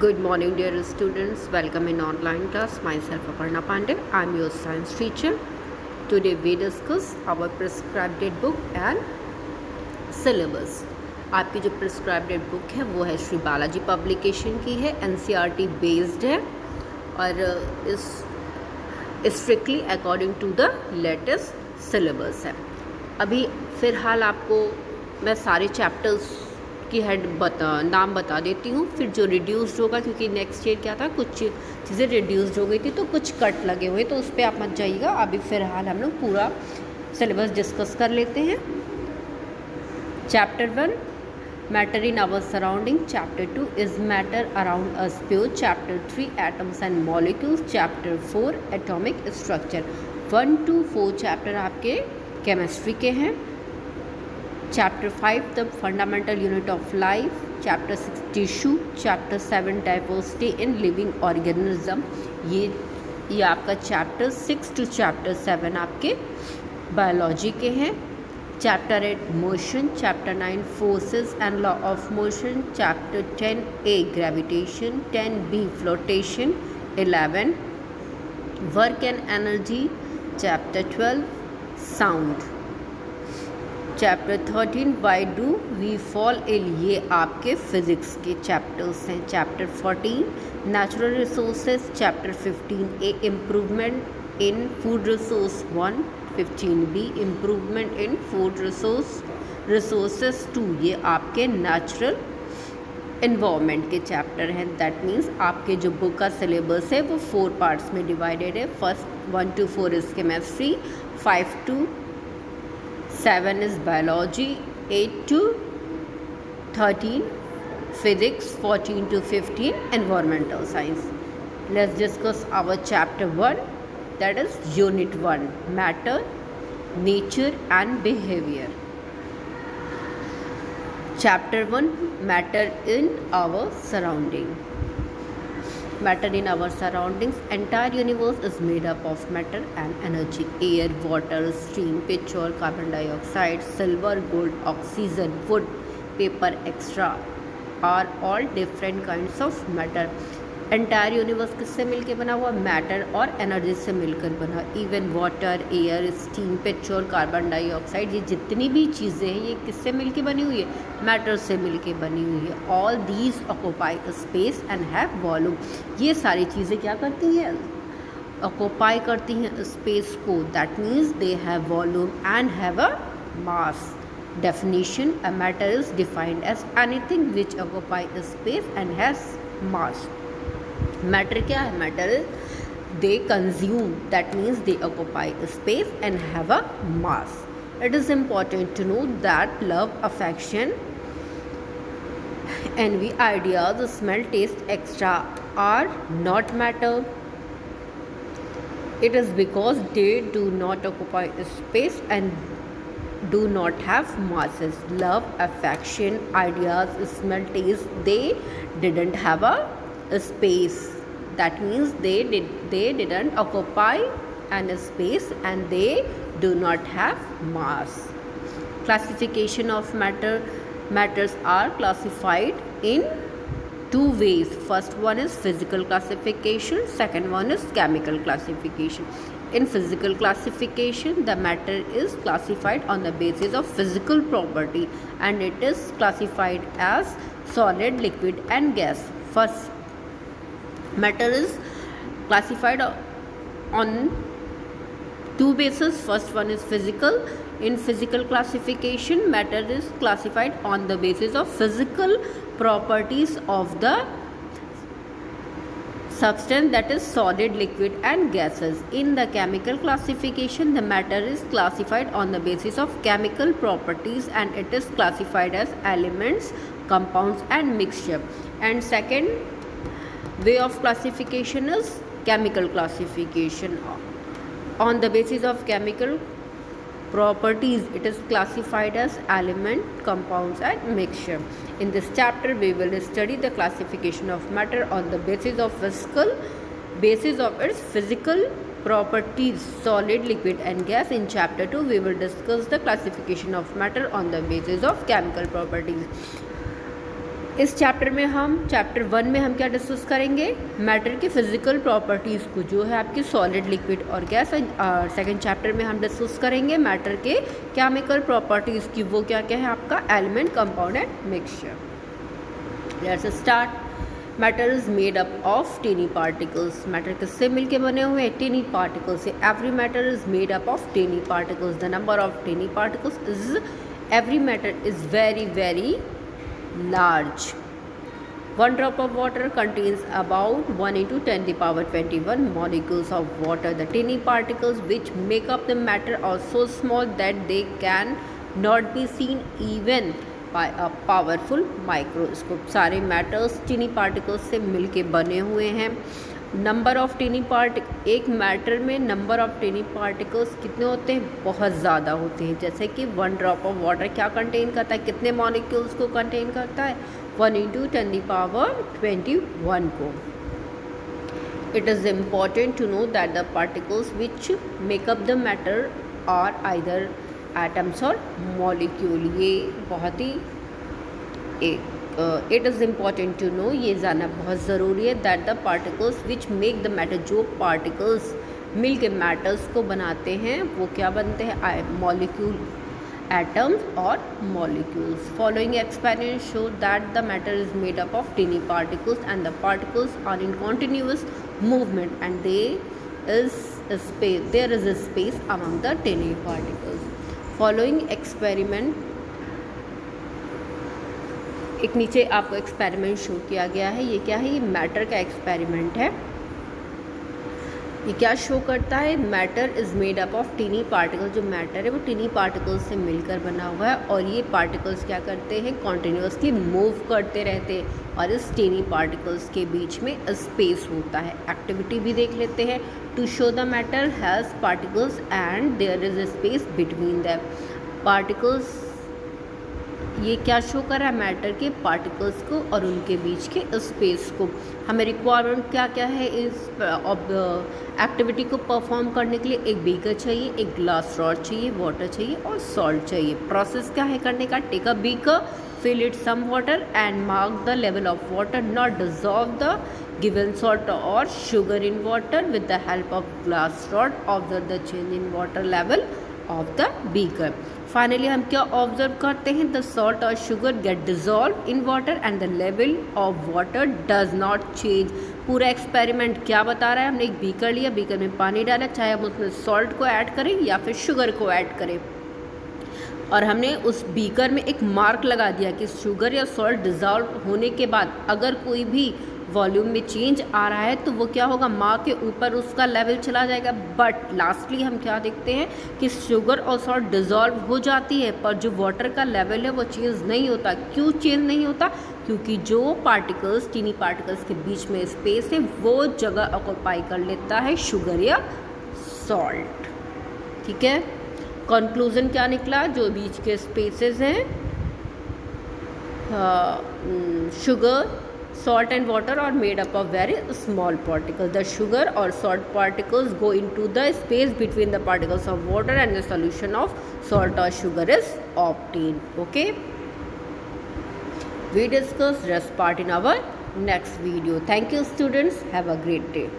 Good morning, dear students. Welcome in online class. Myself, Aparna Pandey. I am your science teacher. Today, we discuss our prescribed book and syllabus. आपकी जो prescribed book है वो है Shri Balaji publication की है, NCERT based है और इस strictly according to the latest syllabus है। अभी फ़िलहाल आपको मैं सारे चैप्टर्स की नाम बता देती हूँ, फिर जो रिड्यूस्ड होगा, क्योंकि नेक्स्ट ईयर क्या था, कुछ चीज़ें रिड्यूस्ड हो गई थी तो कुछ कट लगे हुए, तो उस पर आप मत जाइएगा। अभी फ़िलहाल हम लोग पूरा सिलेबस डिस्कस कर लेते हैं। Chapter 1 matter in our surrounding, chapter 2 is matter around us pure, chapter 3 atoms and molecules, chapter 4 atomic structure. 1 to 4 chapter आपके केमिस्ट्री के हैं। Chapter 5 the fundamental unit of life, chapter 6 tissue, chapter 7 diversity in living organism. ये आपका chapter 6 to chapter 7 आपके biology के हैं। Chapter 8 motion, chapter 9 forces and law of motion, chapter 10A gravitation, 10B flotation, 11 work and energy, chapter 12 sound, chapter 13 why do we fall ill, ये आपके physics के chapters हैं। Chapter 14 natural resources, chapter 15A improvement in food resource 1, 15B improvement in food resources 2, ये आपके natural environment के chapter हैं। That means आपके जो बुक का सिलेबस है वो 4 पार्ट्स में डिवाइडेड है। First 1 to 4 is chemistry, 5 to 7 is biology, 8 to 13 physics, 14 to 15 environmental science. Let's discuss our chapter 1, that is unit 1 matter, nature and behavior. Chapter 1 matter in our surrounding. Matter in our surroundings, entire universe is made up of matter and energy. Air, water, steam, petrol, carbon dioxide, silver, gold, oxygen, wood, paper, etc. are all different kinds of matter. Entire universe किससे मिलकर बना हुआ? Matter और energy से मिलकर बना। Even water, air, steam, petrol, carbon dioxide, ये जितनी भी चीज़ें हैं ये किससे मिलकर बनी हुई है? मैटर से मिलकर बनी हुई है। All these occupy space and have volume, ये सारी चीज़ें क्या करती हैं? ऑक्यूपाई करती हैं स्पेस को। That means they have volume and have a mass. Definition, a matter is defined as anything which occupy space and has mass. Matter क्या है? Matter is they consume, that means they occupy space and have a mass. It is important to know that love, affection, envy, ideas, smell, taste, etc. are not matter. It is because they do not occupy space and do not have masses. Love, affection, ideas, smell, taste, they didn't have a space. That means they didn't occupy an space and they do not have mass. Classification of matters are classified in 2 ways. First one is physical classification, second one is chemical classification. In physical classification, the matter is classified on the basis of physical property and it is classified as solid, liquid and gas. First, matter is classified on 2 bases. First one is physical. In physical classification, matter is classified on the basis of physical properties of the substance, that is solid, liquid and gases. In the chemical classification, the matter is classified on the basis of chemical properties and it is classified as elements, compounds and mixture. And second way of classification is chemical classification. On the basis of chemical properties, it is classified as element, compounds and mixture. In this chapter we will study the classification of matter on the basis of its physical properties, solid, liquid and gas. In chapter 2 we will discuss the classification of matter on the basis of chemical properties. इस chapter में हम chapter 1 में हम क्या discuss करेंगे, matter की physical properties को, जो है आपकी सॉलिड, लिक्विड और गैस। सेकंड चैप्टर में हम डिस्कस करेंगे मैटर के केमिकल प्रॉपर्टीज़ की, वो क्या क्या है आपका element, compound and mixture. Let's start. Matter is made up of tiny particles. Matter किससे मिलके बने हुए हैं, टीनी पार्टिकल्स से। Every matter is made up of tiny particles. The number of tiny particles is every matter is very very large. One drop of water contains about 1 into 10 the power 21 molecules of water. The tiny particles which make up the matter are so small that they can not be seen even by a powerful microscope. सारे matters tiny particles से मिलके बने हुए हैं। Number of tiny एक matter में number of tiny particles कितने होते हैं, बहुत ज़्यादा होते हैं। जैसे कि 1 ड्रॉप ऑफ वाटर क्या कंटेन करता है, कितने मॉलिक्यूल्स को कंटेन करता है, 1 into 10 the power 21 को। It is important to know that the particles which make up the matter are either atoms और मॉलिक्यूल। ये बहुत ही it is important to know, ये जानना बहुत ज़रूरी है, that the particles which make the matter, जो पार्टिकल्स मिल के मैटर्स को बनाते हैं वो क्या बनते हैं, मॉलिक्यूल, एटम्स और molecules. Following experiment show that the matter is made up of tiny particles and the particles are in continuous movement and there is a space among the tiny particles. Following experiment, एक नीचे आपको experiment show किया गया है। ये क्या है, ये मैटर का एक्सपेरिमेंट है। ये क्या शो करता है, matter is made up of tiny particles. जो मैटर है वो टीनी पार्टिकल्स से मिलकर बना हुआ है और ये पार्टिकल्स क्या करते हैं, कॉन्टिन्यूसली मूव करते रहते हैं और इस टीनी पार्टिकल्स के बीच में स्पेस होता है। एक्टिविटी भी देख लेते हैं। To show the matter has particles and there is a space between them. Particles, ये क्या शो कर रहा है, मैटर के पार्टिकल्स को और उनके बीच के स्पेस को। हमें रिक्वायरमेंट क्या क्या है इस एक्टिविटी को परफॉर्म करने के लिए, एक बीकर चाहिए, एक ग्लास रॉड चाहिए, वाटर चाहिए और सॉल्ट चाहिए। प्रोसेस क्या है करने का, take a beaker, fill it some water and mark the level of water, not dissolve the given salt or sugar in water. With the help of glass rod, observe the change in water level of the beaker. Finally हम क्या observe करते हैं, the salt or sugar get dissolved in water and the level of water does not change. पूरा experiment क्या बता रहा है, हमने एक बीकर लिया, बीकर में पानी डाला, चाहे हम उसमें सॉल्ट को ऐड करें या फिर शुगर को ऐड करें, और हमने उस बीकर में एक मार्क लगा दिया कि शुगर या सॉल्ट डिज़ोल्व होने के बाद अगर कोई भी वॉल्यूम में चेंज आ रहा है तो वो क्या होगा, मार्क के ऊपर उसका लेवल चला जाएगा। बट लास्टली हम क्या देखते हैं कि शुगर और सॉल्ट डिज़ोल्व हो जाती है पर जो वाटर का लेवल है वो चेंज नहीं होता। क्यों चेंज नहीं होता, क्योंकि जो पार्टिकल्स, टीनी पार्टिकल्स के बीच में स्पेस है वो जगह ऑक्यूपाई कर लेता है शुगर या सॉल्ट। ठीक है, कंक्लूजन क्या निकला, जो बीच के स्पेसेस हैं, sugar, salt and water are made up of very small particles. The sugar or salt particles go into the space between the particles of water and the solution of salt or sugar is obtained. Okay, we discuss rest part in our next video. Thank you students, have a great day.